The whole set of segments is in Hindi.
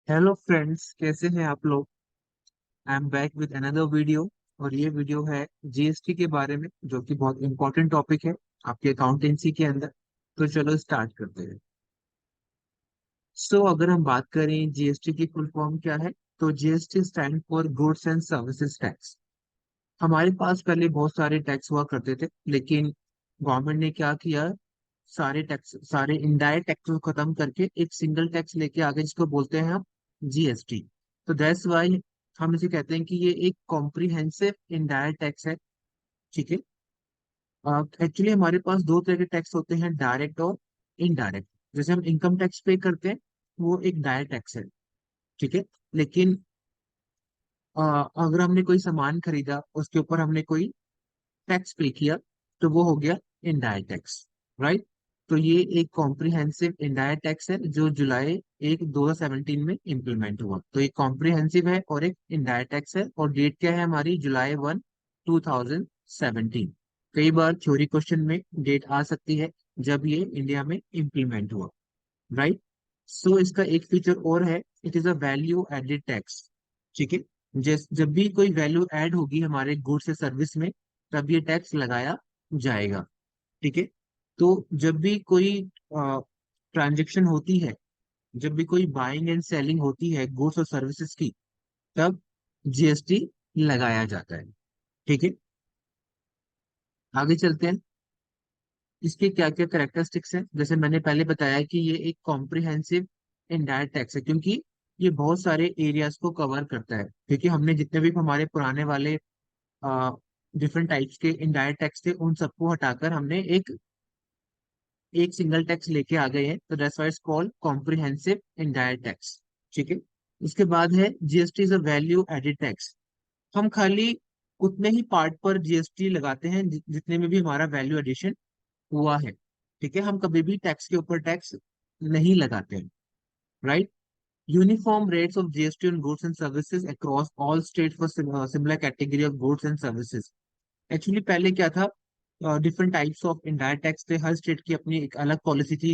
हेलो फ्रेंड्स, कैसे हैं आप लोग। I am back with another video. और ये वीडियो है जीएसटी के बारे में, जो कि बहुत इंपॉर्टेंट टॉपिक है आपके अकाउंटेंसी के अंदर। तो चलो स्टार्ट करते हैं। अगर हम बात करें जीएसटी की फुल फॉर्म क्या है, तो GST stand for goods and services tax. हमारे पास पहले बहुत सारे टैक्स हुआ करते थे, लेकिन गवर्नमेंट ने क्या किया, सारे इनडायरेक्ट टैक्स को खत्म करके एक सिंगल टैक्स लेके आ गए, जिसको बोलते हैं हम जीएसटी। तो दैट्स वाई हम इसे कहते हैं कि ये एक कॉम्प्रिहेंसिव इनडायरेक्ट टैक्स है। ठीक है। एक्चुअली हमारे पास दो तरह के टैक्स होते हैं, डायरेक्ट और इनडायरेक्ट। जैसे हम इनकम टैक्स पे करते हैं, वो एक डायरेक्ट टैक्स है। ठीक है। लेकिन अगर हमने कोई सामान खरीदा, उसके ऊपर हमने कोई टैक्स पे किया, तो वो हो गया इनडायरेक्ट टैक्स। राइट। तो ये एक कॉम्प्रिहेंसिव इनडायरेक्ट टैक्स है जो जुलाई 1 2017 में इम्प्लीमेंट हुआ। तो एक कॉम्प्रिहेंसिव है और एक इनडायरेक्ट टैक्स है, और डेट क्या है हमारी, July 1 2017। कई बार थ्योरी क्वेश्चन में डेट आ सकती है जब ये इंडिया में इम्प्लीमेंट हुआ। राइट। इसका एक फीचर और है, it is a value added tax. ठीक है। जब भी कोई वैल्यू ऐड होगी हमारे गुड्स या सर्विस में, तब ये टैक्स लगाया जाएगा। ठीक है। तो जब भी कोई ट्रांजेक्शन होती है, जब भी कोई बाइंग एंड सेलिंग होती है गुड्स और सर्विसेज की, तब जीएसटी लगाया जाता है। ठीक है। आगे चलते हैं। इसके क्या क्या करेक्टरिस्टिक्स हैं, जैसे मैंने पहले बताया कि ये एक कॉम्प्रिहेंसिव इनडायरेक्ट टैक्स है, क्योंकि ये बहुत सारे एरियाज को कवर करता है। क्योंकि हमने जितने भी हमारे पुराने वाले डिफरेंट टाइप्स के इनडायरेक्ट टैक्स थे, उन सबको हटाकर हमने एक एक सिंगल टैक्स लेके आ गए हैं। तो that's why it's called comprehensive indirect tax. ठीक है। उसके बाद है GST is a value added tax. हम खाली उतने ही पार्ट पर जीएसटी लगाते हैं जितने में भी हमारा वैल्यू एडिशन हुआ है। ठीक है। हम कभी भी टैक्स के ऊपर टैक्स नहीं लगाते हैं। Right. Uniform rates of GST on goods and services across all state for similar category of goods and services. Actually पहले क्या था, different types of indirect tax थे, हर स्टेट की अपनी एक अलग पॉलिसी थी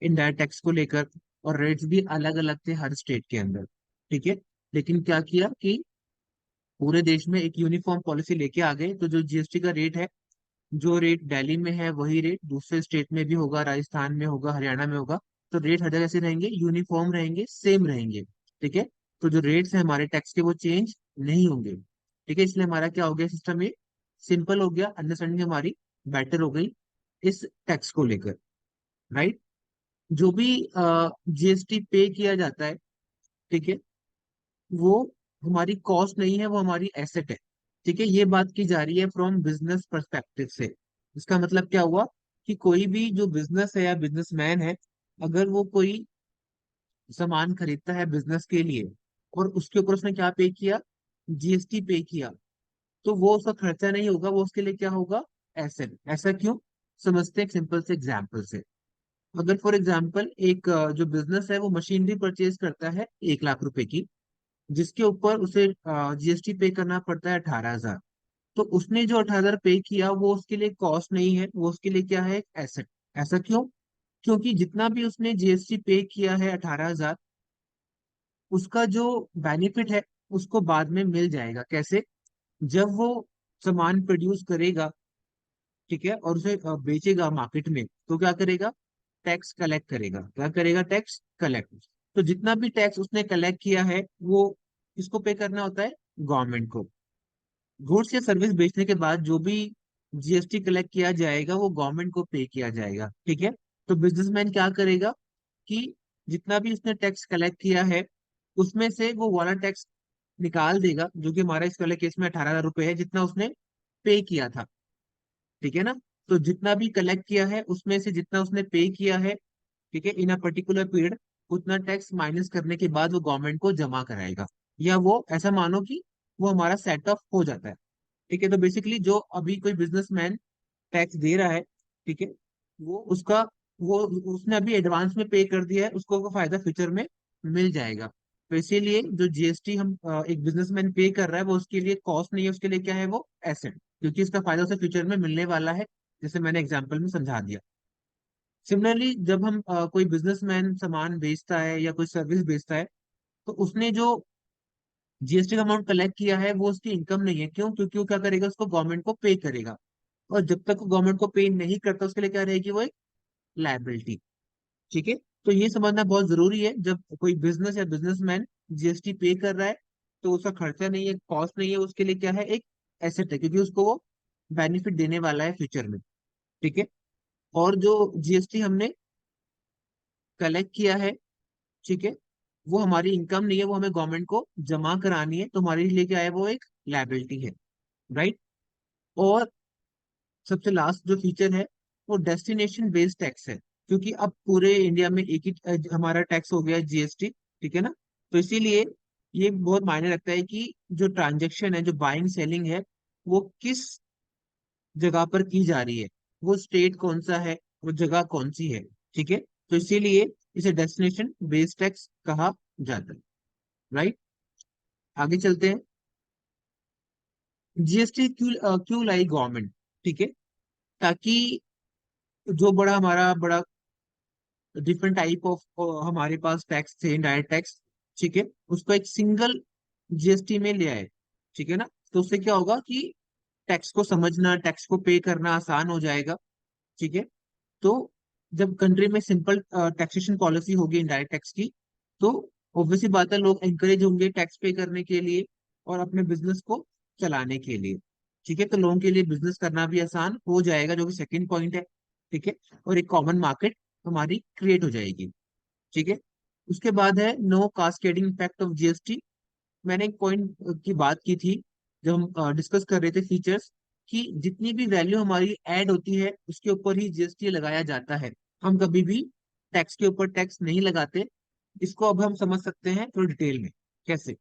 इनडायरेक्ट टैक्स को लेकर, और रेट्स भी अलग अलग थे हर स्टेट के अंदर। ठीक है। लेकिन क्या किया कि पूरे देश में एक यूनिफॉर्म पॉलिसी लेके आ गए, तो जो जीएसटी का रेट है, जो रेट दिल्ली में है वही रेट दूसरे स्टेट में भी होगा, राजस्थान में होगा, हरियाणा में होगा। तो रेट हर जगह से रहेंगे, यूनिफॉर्म रहेंगे, सेम रहेंगे। ठीक है। तो जो रेट्स हैं हमारे टैक्स के, वो चेंज नहीं होंगे। ठीक है। इसलिए हमारा क्या हो गया, सिस्टम ये सिंपल हो गया, अंडरस्टैंडिंग हमारी बेटर हो गई इस टैक्स को लेकर। राइट। जो भी जीएसटी पे किया जाता है, ठीक है, वो हमारी कॉस्ट नहीं है, वो हमारी एसेट है। ठीक है। ये बात की जा रही है फ्रॉम बिजनेस पर्सपेक्टिव से। इसका मतलब क्या हुआ कि कोई भी जो बिजनेस है या बिजनेसमैन है, अगर वो कोई सामान खरीदता है बिजनेस के लिए, और उसके ऊपर उसने क्या पे किया, जीएसटी पे किया, तो वो उसका खर्चा नहीं होगा, वो उसके लिए क्या होगा, एसेट। ऐसा क्यों, समझते हैं एक सिंपल से एग्जाम्पल से। अगर फॉर एग्जाम्पल एक जो बिजनेस है वो मशीनरी परचेज करता है 1 लाख रुपए की, जिसके ऊपर उसे जीएसटी पे करना पड़ता है 18,000। तो उसने जो 18,000 पे किया, वो उसके लिए कॉस्ट नहीं है, वो उसके लिए क्या है, एसेट। ऐसा क्यों, क्योंकि जितना भी उसने जीएसटी पे किया है 18,000, उसका जो बेनिफिट है उसको बाद में मिल जाएगा। कैसे, जब वो सामान प्रोड्यूस करेगा, ठीक है, और उसे बेचेगा मार्केट में, तो क्या करेगा, टैक्स कलेक्ट करेगा। क्या करेगा, टैक्स कलेक्ट। तो जितना भी टैक्स उसने कलेक्ट किया है, वो किसको पे करना होता है, गवर्नमेंट को। गुड्स या सर्विस बेचने के बाद जो भी जीएसटी कलेक्ट किया जाएगा, वो गवर्नमेंट को पे किया जाएगा। ठीक है। तो बिजनेसमैन क्या करेगा कि जितना भी उसने टैक्स कलेक्ट किया है, उसमें से वो वाला टैक्स निकाल देगा, जो कि हमारा इस वाले केस में 18,000 रुपए है, जितना उसने पे किया था। ठीक है ना। तो जितना भी कलेक्ट किया है, उसमें से जितना उसने पे किया है, ठीक है, इन अ पर्टिकुलर पीरियड, उतना टैक्स माइनस करने के बाद वो गवर्नमेंट को जमा कराएगा। या वो ऐसा मानो कि वो हमारा सेट ऑफ हो जाता है। ठीक है। तो बेसिकली जो अभी कोई बिजनेसमैन टैक्स दे रहा है, ठीक है, वो उसका वो उसने अभी एडवांस में पे कर दिया है, उसको वो फायदा फ्यूचर में मिल जाएगा। तो इसीलिए जो जीएसटी हम एक बिजनेसमैन पे कर रहा है, वो उसके लिए कॉस्ट नहीं है, उसके लिए क्या है, वो एसेट, क्योंकि इसका फायदा उसे फ्यूचर में मिलने वाला है, जैसे मैंने एग्जाम्पल में समझा दिया। सिमिलरली जब हम कोई बिजनेसमैन सामान बेचता है या कोई सर्विस बेचता है, तो उसने जो जीएसटी का अमाउंट कलेक्ट किया है वो उसकी इनकम नहीं है। क्यों? क्योंकि वो क्या करेगा, उसको गवर्नमेंट को पे करेगा। और जब तक वो गवर्नमेंट को पे नहीं करता उसके लिए क्या रहेगी, वो एक लायबिलिटी। ठीक है। तो ये समझना बहुत जरूरी है, जब कोई बिजनेस या बिजनेसमैन जीएसटी पे कर रहा है तो उसका खर्चा नहीं है, कॉस्ट नहीं है, उसके लिए क्या है, एक एसेट है, क्योंकि उसको वो बेनिफिट देने वाला है फ्यूचर में। ठीक है। और जो जीएसटी हमने कलेक्ट किया है, ठीक है, वो हमारी इनकम नहीं है, वो हमें गवर्नमेंट को जमा करानी है, तो हमारे लिए क्या है, वो एक लायबिलिटी है। राइट। और सबसे लास्ट जो फीचर है वो डेस्टिनेशन बेस्ड टैक्स है, क्योंकि अब पूरे इंडिया में एक ही हमारा टैक्स हो गया है, जीएसटी। ठीक है ना। तो इसीलिए ये बहुत मायने रखता है कि जो ट्रांजैक्शन है, जो बाइंग सेलिंग है, वो किस जगह पर की जा रही है, वो स्टेट कौन सा है, वो जगह कौन सी है। ठीक है। तो इसीलिए इसे डेस्टिनेशन बेस्ड टैक्स कहा जाता है। राइट। आगे चलते हैं। जीएसटी क्यों लाई गवर्नमेंट? ठीक है। ताकि जो बड़ा हमारा बड़ा डिफरेंट टाइप ऑफ हमारे पास टैक्स थे, इनडायरेक्ट टैक्स, ठीक है, उसको एक सिंगल जीएसटी में ले आए। ठीक है ना। तो उससे क्या होगा कि टैक्स को समझना, टैक्स को पे करना आसान हो जाएगा। ठीक है। तो जब कंट्री में सिंपल टैक्सेशन पॉलिसी होगी इनडायरेक्ट टैक्स की, तो ऑब्वियसली बात है, लोग एंकरेज होंगे टैक्स पे करने के लिए और अपने बिजनेस को चलाने के लिए। ठीक है। तो लोगों के लिए बिजनेस करना भी आसान हो जाएगा, जो कि सेकंड पॉइंट है। ठीक है। और एक कॉमन मार्केट हमारी क्रिएट हो जाएगी। ठीक है। उसके बाद है no cascading effect of GST. मैंने एक पॉइंट की बात की थी जब हम डिस्कस कर रहे थे फीचर्स, कि जितनी भी वैल्यू हमारी ऐड होती है उसके ऊपर ही जीएसटी लगाया जाता है। हम कभी भी टैक्स के ऊपर टैक्स नहीं लगाते। इसको अब हम समझ सकते हैं थोड़ी डिटेल में। कैसे?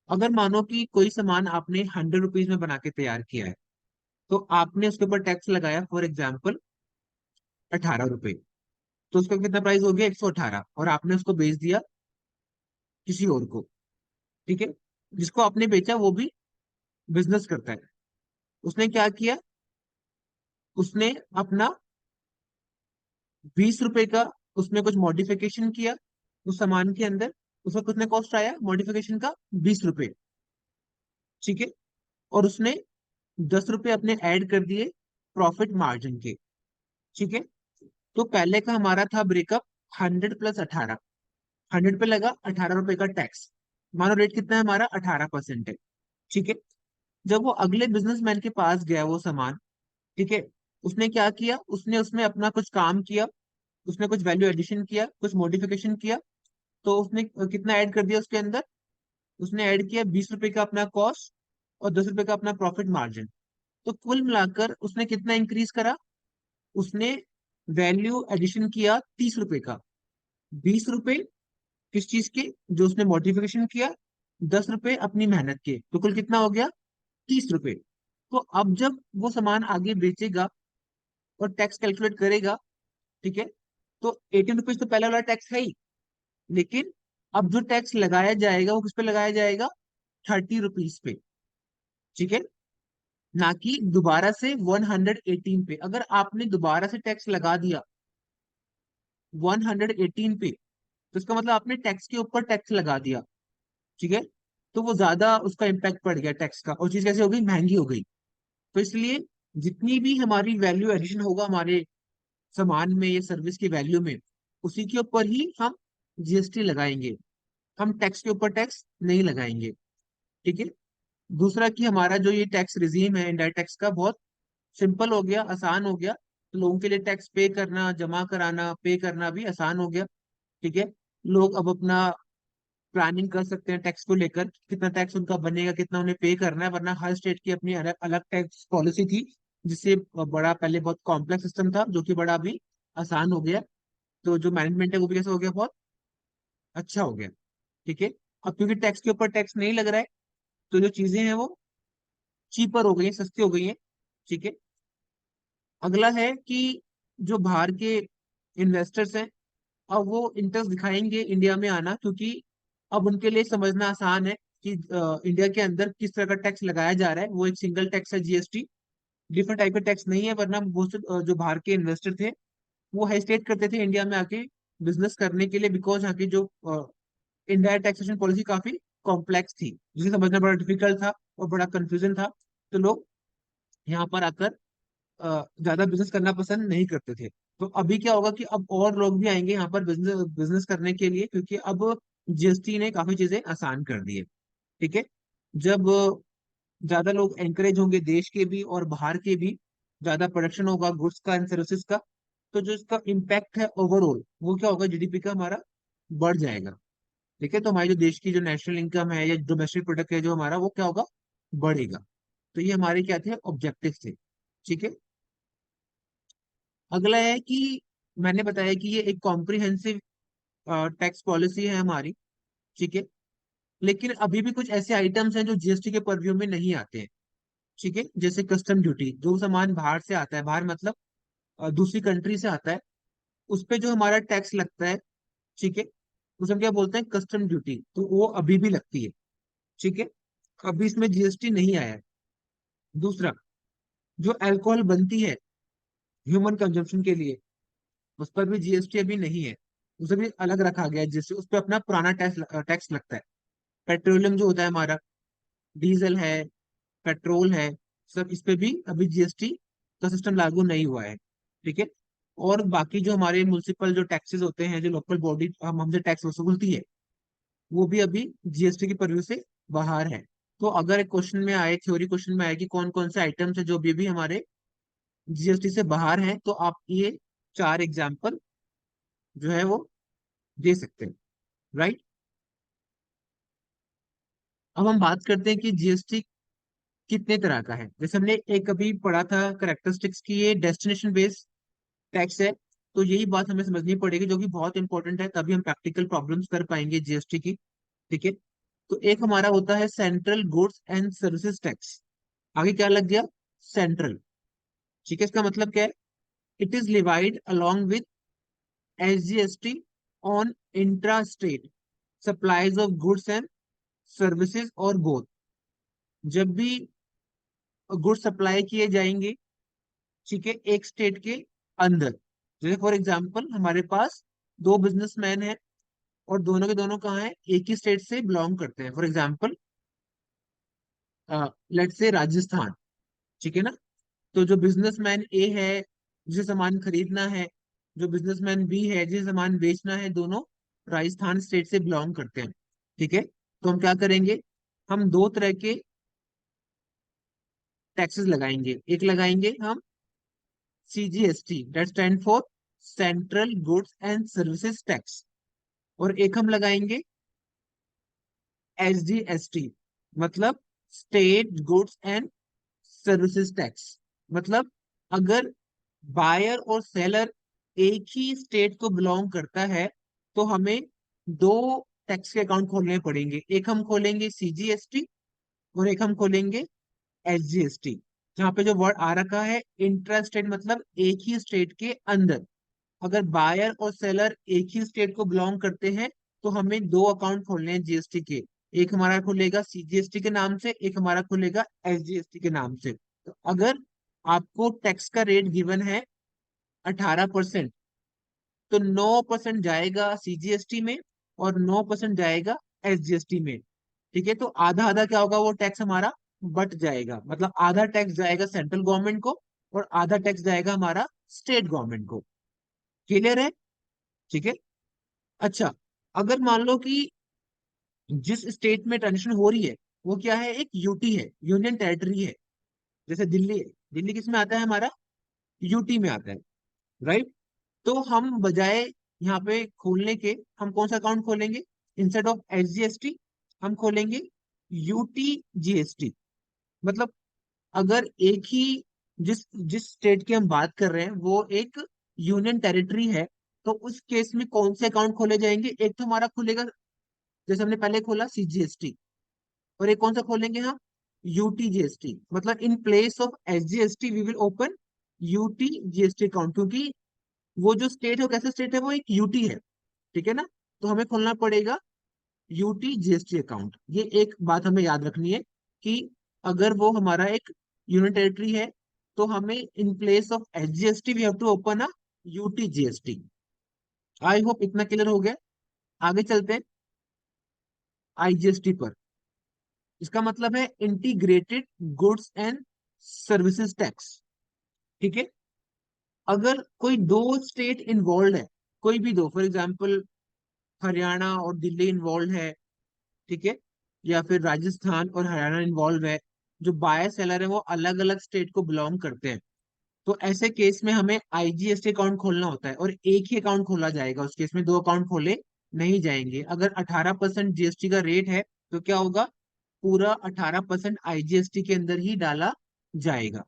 अगर मानो कि कोई सामान आपने 100 रुपीज में बना के तैयार किया है, तो आपने उसके ऊपर टैक्स लगाया फॉर एग्जाम्पल 18 रुपए। तो उसका कितना प्राइस हो गया? 118। और आपने उसको बेच दिया किसी और को। ठीक है। जिसको आपने बेचा वो भी बिजनेस करता है। उसने क्या किया? उसने अपना 20 रुपए का, उसमें कुछ मॉडिफिकेशन किया उस सामान के अंदर। उसका कितने कॉस्ट आया मॉडिफिकेशन का? 20 रुपए। ठीक है। और उसने 10 रुपए अपने ऐड कर दिए प्रॉफिट मार्जिन के। ठीक है। तो पहले का हमारा था ब्रेकअप 100 + 18। 100 पे लगा 18 रुपए का टैक्स। मानो रेट कितना है हमारा? 18% है। ठीक है। जब वो अगले बिजनेसमैन के पास गया वो सामान, ठीक है, उसने क्या किया? उसने उसमें अपना कुछ काम किया, उसने कुछ वैल्यू एडिशन किया, कुछ मॉडिफिकेशन किया। तो उसने कितना ऐड कर दिया उसके अंदर? उसने ऐड किया 20 रुपए का अपना कॉस्ट और 10 रुपए का अपना प्रॉफिट मार्जिन। तो कुल मिलाकर उसने कितना इंक्रीज करा? उसने वैल्यू एडिशन किया 30 रुपए का। 20 रुपए किस चीज के? जो उसने मॉडिफिकेशन किया। 10 रुपए अपनी मेहनत के, तो कुल कितना हो गया? 30 रुपए। तो अब जब वो सामान आगे बेचेगा और टैक्स कैलकुलेट करेगा, ठीक है, तो 18 रुपीज तो पहला वाला टैक्स है ही, लेकिन अब जो टैक्स लगाया जाएगा वो किस पे लगाया जाएगा? 30 रुपीज पे। ठीक है। ना कि दोबारा से 118 पे। अगर आपने दोबारा से टैक्स लगा दिया 118 पे, तो इसका मतलब आपने टैक्स के ऊपर टैक्स लगा दिया। ठीक है। तो वो ज्यादा उसका इम्पैक्ट पड़ गया टैक्स का, और चीज कैसे हो गई? महंगी हो गई। तो इसलिए जितनी भी हमारी वैल्यू एडिशन होगा हमारे सामान में या सर्विस की वैल्यू में, उसी के ऊपर ही हम जीएसटी लगाएंगे। हम टैक्स के ऊपर टैक्स नहीं लगाएंगे। ठीक है। दूसरा कि हमारा जो ये टैक्स रिजीम है इंडायरेक्ट टैक्स का, बहुत सिंपल हो गया, आसान हो गया। तो लोगों के लिए टैक्स पे करना, जमा कराना, पे करना भी आसान हो गया। ठीक है। लोग अब अपना प्लानिंग कर सकते हैं टैक्स को लेकर, कितना टैक्स उनका बनेगा, कितना उन्हें पे करना है। वरना हर स्टेट की अपनी अलग अलग टैक्स पॉलिसी थी, जिससे बड़ा पहले बहुत कॉम्प्लेक्स सिस्टम था, जो कि बड़ा अभी आसान हो गया। तो जो मैनेजमेंट है वो भी कैसा हो गया? बहुत अच्छा हो गया। ठीक है। अब क्योंकि टैक्स के ऊपर टैक्स नहीं लग रहा है, तो जो चीजें हैं वो चीपर हो गई हैं, सस्ती हो गई हैं। ठीक है। अगला है कि जो बाहर के इन्वेस्टर्स हैं, अब वो इंटरेस्ट दिखाएंगे इंडिया में आना, क्योंकि अब उनके लिए समझना आसान है कि इंडिया के अंदर किस तरह का टैक्स लगाया जा रहा है। वो एक सिंगल टैक्स है, जीएसटी। डिफरेंट टाइप का टैक्स नहीं है। वरना बहुत से जो बाहर के इन्वेस्टर थे वो हेजिटेट करते थे इंडिया में आके बिजनेस करने के लिए, बिकॉज यहाँ की जो इनडायरेक्ट टैक्सेशन पॉलिसी काफी कॉम्प्लेक्स थी, जिसे समझना बड़ा डिफिकल्ट था और बड़ा कंफ्यूजन था। तो लोग यहाँ पर आकर ज्यादा बिजनेस करना पसंद नहीं करते थे। तो अभी क्या होगा कि अब और लोग भी आएंगे यहाँ पर बिजनेस बिजनेस करने के लिए, क्योंकि अब जीएसटी ने काफी चीजें आसान कर दी है। ठीक है। जब ज्यादा लोग एंकरेज होंगे, देश के भी और बाहर के भी, ज्यादा प्रोडक्शन होगा गुड्स का एंड सर्विसेज का, तो जो इसका इम्पैक्ट है ओवरऑल वो क्या होगा, जीडीपी का हमारा बढ़ जाएगा। ठीक है। तो हमारी जो देश की जो नेशनल इनकम है या डोमेस्टिक प्रोडक्ट है जो हमारा, वो क्या होगा, बढ़ेगा। तो ये हमारे क्या थे, ऑब्जेक्टिव थे। ठीक है। अगला है कि मैंने बताया कि ये एक कॉम्प्रिहेंसिव टैक्स पॉलिसी है हमारी। ठीक है। लेकिन अभी भी कुछ ऐसे आइटम्स हैं जो जीएसटी के परव्यू में नहीं आते हैं। ठीक है। जैसे कस्टम ड्यूटी, जो सामान बाहर से आता है, बाहर मतलब दूसरी कंट्री से आता है, उस पे जो हमारा टैक्स लगता है, ठीक है, उसे हम क्या बोलते हैं, कस्टम ड्यूटी। तो वो अभी भी लगती है। ठीक है। अभी इसमें जीएसटी नहीं आया है। दूसरा, जो अल्कोहल बनती है ह्यूमन कंजम्पशन के लिए, उस पर भी जीएसटी अभी नहीं है। उसे भी अलग रखा गया है, जिससे उस पर अपना पुराना टैक्स टैक्स लगता है। पेट्रोलियम जो होता है हमारा, डीजल है, पेट्रोल है, सब इस पे भी अभी जीएसटी का सिस्टम लागू नहीं हुआ है। ठीक है। और बाकी जो हमारे म्युनिसिपल जो टैक्सेस होते हैं, जो लोकल बॉडी हम हमसे टैक्स वसूलती है, वो भी अभी जीएसटी की परव्यू से बाहर है। तो अगर एक क्वेश्चन में आए, थ्योरी क्वेश्चन में आए कि कौन कौन से आइटम्स है जो अभी भी हमारे जीएसटी से बाहर हैं, तो आप ये चार एग्जाम्पल जो है वो दे सकते हैं। राइट। अब हम बात करते हैं कि जीएसटी कितने तरह का है। जैसे हमने एक अभी पढ़ा था करेक्टरिस्टिक्स की, ये डेस्टिनेशन बेस्ड टैक्स है। तो यही बात हमें समझनी पड़ेगी, जो कि बहुत इंपॉर्टेंट है, तभी हम प्रैक्टिकल प्रॉब्लम्स कर पाएंगे जीएसटी की। ठीक है। तो एक हमारा होता है central goods and services tax. आगे क्या लग गया, सेंट्रल। ठीक है। इसका मतलब क्या है, it is levied along with SGST on intra state supplies of goods and services और बोथ। जब भी गुड्स सप्लाई किए जाएंगे, ठीक है, एक स्टेट के अंदर, जैसे फॉर एग्जांपल हमारे पास दो बिजनेसमैन हैं और दोनों के दोनों कहाँ हैं, एक ही स्टेट से बिलोंग करते हैं। For example let's say Rajasthan. ठीक है ना। तो जो बिजनेसमैन ए है, जिसे सामान खरीदना है, जो बिजनेसमैन बी है, जिसे सामान बेचना है, दोनों राजस्थान स्टेट से बिलोंग करते हैं। ठीक है। तो हम क्या करेंगे, हम दो तरह के टैक्सेस लगाएंगे। एक लगाएंगे हम CGST, that stand for central goods and services tax, और एक हम लगाएंगे एसजीएसटी, मतलब state goods and services tax. मतलब अगर बायर और सेलर एक ही स्टेट को बिलोंग करता है, तो हमें दो टैक्स के अकाउंट खोलने पड़ेंगे। एक हम खोलेंगे सीजीएसटी और एक हम खोलेंगे एसजीएसटी। जहाँ पे जो वर्ड आ रखा है इंट्रा स्टेट, मतलब एक ही स्टेट के अंदर। अगर बायर और सेलर एक ही स्टेट को बिलोंग करते हैं, तो हमें दो अकाउंट खोलने हैं जीएसटी के। एक हमारा खुलेगा सीजीएसटी के नाम से, एक हमारा खुलेगा एसजीएसटी के नाम से। तो अगर आपको टैक्स का रेट गिवन है 18%, तो 9% जाएगा सीजीएसटी में और 9% जाएगा एसजीएसटी में। ठीक है। तो आधा आधा क्या होगा, वो टैक्स हमारा बट जाएगा। मतलब आधा टैक्स जाएगा सेंट्रल गवर्नमेंट को और आधा टैक्स जाएगा हमारा स्टेट गवर्नमेंट को। क्लियर है। ठीक है। अच्छा, अगर मान लो कि जिस स्टेट में ट्रांजेक्शन हो रही है वो क्या है, एक यूटी है, यूनियन टेरिटरी है। जैसे दिल्ली है, दिल्ली किस में आता है हमारा, यूटी में आता है। राइट। तो हम बजाय यहाँ पे खोलने के, हम कौन सा अकाउंट खोलेंगे, इंस्टेड ऑफ एसजीएसटी हम खोलेंगे यूटी जीएसटी। मतलब अगर एक ही, जिस जिस स्टेट की हम बात कर रहे हैं वो एक यूनियन टेरिटरी है, तो उस केस में कौन से अकाउंट खोले जाएंगे, एक तो हमारा खुलेगा, जैसे हमने पहले खोला सीजीएसटी, और एक कौन सा खोलेंगे हम, यूटीजीएसटी। मतलब in place of SGST we will open UTGST account, क्योंकि वो जो स्टेट है वो कैसा स्टेट है, वो एक यूटी है। ठीक है ना। तो हमें खोलना पड़ेगा यूटी जीएसटी अकाउंट। ये एक बात हमें याद रखनी है कि अगर वो हमारा एक यूनियन टेरिटरी है, तो हमें in place of SGST we have to open a UT GST. I hope इतना क्लियर हो गया। आगे चलते हैं। आईजीएसटी पर। इसका मतलब है integrated goods and services tax. ठीक है। अगर कोई दो स्टेट इन्वॉल्व है, कोई भी दो, फॉर एग्जांपल हरियाणा और दिल्ली इन्वॉल्व है, ठीक है, या फिर राजस्थान और हरियाणा इन्वॉल्व है, जो बायर सेलर है वो अलग अलग स्टेट को बिलोंग करते हैं, तो ऐसे केस में हमें आईजीएसटी अकाउंट खोलना होता है, और एक ही अकाउंट खोला जाएगा। उस केस में दो अकाउंट खोले नहीं जाएंगे। अगर 18% जीएसटी का रेट है तो क्या होगा, पूरा 18% आईजीएसटी के अंदर ही डाला जाएगा।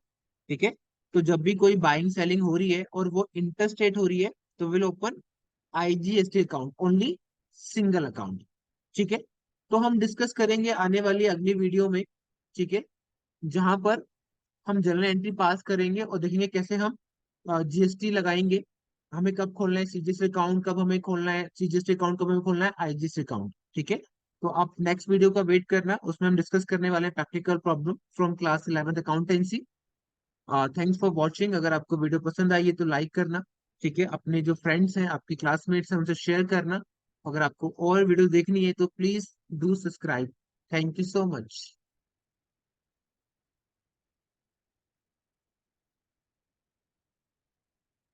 ठीक है। तो जब भी कोई बाइंग सेलिंग हो रही है और वो इंटर स्टेट हो रही है, तो will open IGST account only, single account. ठीक है। तो हम डिस्कस करेंगे आने वाली अगली वीडियो में, ठीक है, जहां पर हम जनरल एंट्री पास करेंगे और देखेंगे कैसे हम जीएसटी लगाएंगे, हमें कब खोलना है सीजीएसटी अकाउंट, कब हमें खोलना है सीजीएसटी अकाउंट, कब हमें खोलना है आईजीएसटी अकाउंट। ठीक है। तो आप नेक्स्ट वीडियो का वेट करना, उसमें हम डिस्कस करने वाले हैं practical problem from class 11th accountancy. Thanks for watching. अगर आपको वीडियो पसंद आई है तो लाइक करना। ठीक है। अपने जो फ्रेंड्स हैं, आपके क्लासमेट्स हैं, उनसे शेयर करना। अगर आपको और वीडियो देखनी है तो please do subscribe. Thank you so much.